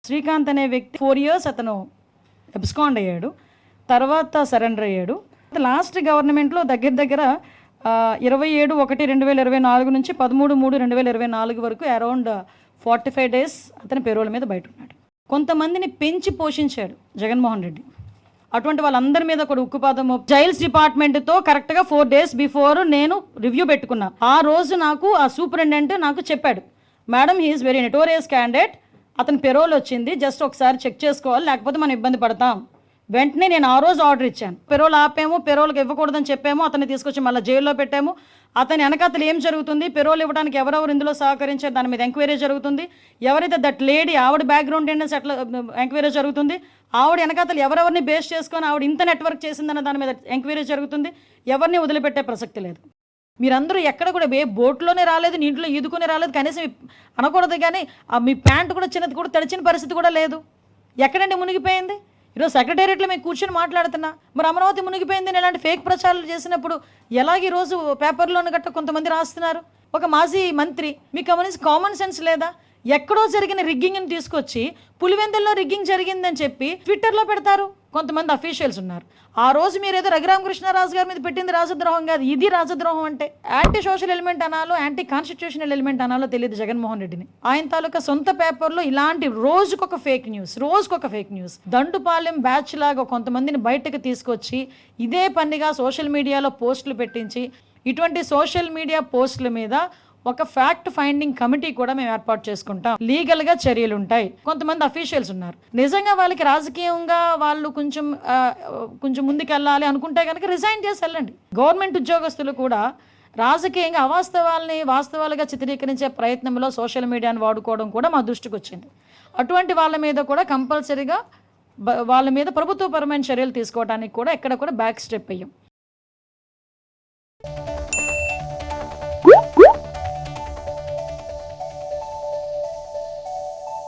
శ్రీకాంత్ అనే వ్యక్తి 4 years అతను అబ్స్కాండ్ అయ్యాడు, తర్వాత సరెండర్ అయ్యాడు. లాస్ట్ గవర్నమెంట్లో దగ్గర 27/1/2024 నుంచి 13/3/2024 వరకు అరౌండ్ 45 days అతని పెరోల్ మీద బయట ఉన్నాడు. కొంతమందిని పెంచి పోషించాడు జగన్మోహన్ రెడ్డి. అటువంటి వాళ్ళందరి మీద కూడా ఉక్కుపాదము. జైల్స్ డిపార్ట్మెంట్తో కరెక్ట్గా 4 days బిఫోర్ నేను రివ్యూ పెట్టుకున్నా. ఆ రోజు నాకు ఆ సూపరింటెండెంట్ నాకు చెప్పాడు, madam he's very notorious candidate, అతని పెరోల్ వచ్చింది, జస్ట్ ఒకసారి చెక్ చేసుకోవాలి, లేకపోతే మనం ఇబ్బంది పడతాం. వెంటనే నేను ఆ రోజు ఆర్డర్ ఇచ్చాను. పెరోల్ ఆపాము, పెరోల్కి ఇవ్వకూడదని చెప్పాము, అతన్ని తీసుకొచ్చి మళ్ళీ జైల్లో పెట్టాము. అతని వెనకాతలు ఏం జరుగుతుంది, పెరోల్ ఇవ్వడానికి ఎవరెవరు ఇందులో సహకరించారు దాని మీద ఎంక్వైరీ జరుగుతుంది. ఎవరైతే దట్ లేడీ ఆవిడ బ్యాక్గ్రౌండ్ ఏంటంటే అట్లా ఎంక్వైరీ జరుగుతుంది. ఆవిడ వెనకాతలు ఎవరెవరిని బేస్ చేసుకొని ఆవిడ ఇంత నెట్వర్క్ చేసిందన్న దాని మీద ఎంక్వైరీ జరుగుతుంది. ఎవరిని వదిలిపెట్టే ప్రసక్తి లేదు. మీరందరూ ఎక్కడ కూడా బోట్లోనే రాలేదు, నీటిలో ఈదుకునే రాలేదు, కనీసం అనకూడదు. కానీ మీ ప్యాంటు కూడా చిన్నది కూడా తడిచిన పరిస్థితి కూడా లేదు. ఎక్కడండి మునిగిపోయింది? ఈరోజు సెక్రటేరియట్లో మేము కూర్చొని మాట్లాడుతున్నా, మరి అమరావతి మునిగిపోయిందని ఇలాంటి ఫేక్ ప్రచారాలు చేసినప్పుడు ఎలాగ ఈరోజు పేపర్లోని గట్ట కొంతమంది రాస్తున్నారు. ఒక మాజీ మంత్రి, మీకు గమనించి కామన్ సెన్స్ లేదా? ఎక్కడో జరిగిన రిగ్గింగ్ని తీసుకొచ్చి పులివెందుల్లో రిగ్గింగ్ జరిగిందని చెప్పి ట్విట్టర్లో పెడతారు. కొంతమంది అఫీషియల్స్ ఉన్నారు. ఆ రోజు మీరు ఏదో రఘురామకృష్ణరాజు గారి మీద పెట్టింది రాజద్రోహం కాదు, ఇది రాజద్రోహం. అంటే యాంటీ సోషల్ ఎలిమెంట్ అనాలో యాంటీ కాన్స్టిట్యూషనల్ ఎలిమెంట్ అనాలో తెలియదు జగన్మోహన్ రెడ్డిని. ఆయన తాలూకా సొంత పేపర్లో ఇలాంటి రోజుకొక ఫేక్ న్యూస్ దండుపాలెం బ్యాచ్ లాగా కొంతమందిని బయటకు తీసుకొచ్చి ఇదే పనిగా సోషల్ మీడియాలో పోస్టులు పెట్టించి, ఇటువంటి సోషల్ మీడియా పోస్టుల మీద ఒక ఫ్యాక్ట్ ఫైండింగ్ కమిటీ కూడా మేము ఏర్పాటు చేసుకుంటాం, లీగల్గా చర్యలు ఉంటాయి. కొంతమంది అఫీషియల్స్ ఉన్నారు, నిజంగా వాళ్ళకి రాజకీయంగా వాళ్ళు కొంచెం ముందుకెళ్ళాలి అనుకుంటే కనుక రిజైన్ చేసి వెళ్ళండి. గవర్నమెంట్ ఉద్యోగస్తులు కూడా రాజకీయంగా అవాస్తవాల్ని వాస్తవాలుగా చిత్రీకరించే ప్రయత్నంలో సోషల్ మీడియాను వాడుకోవడం కూడా మా దృష్టికి వచ్చింది. అటువంటి వాళ్ళ మీద కూడా కంపల్సరీగా వాళ్ళ మీద ప్రభుత్వపరమైన చర్యలు తీసుకోవడానికి కూడా ఎక్కడ కూడా బ్యాక్ స్టెప్ అయ్యాం.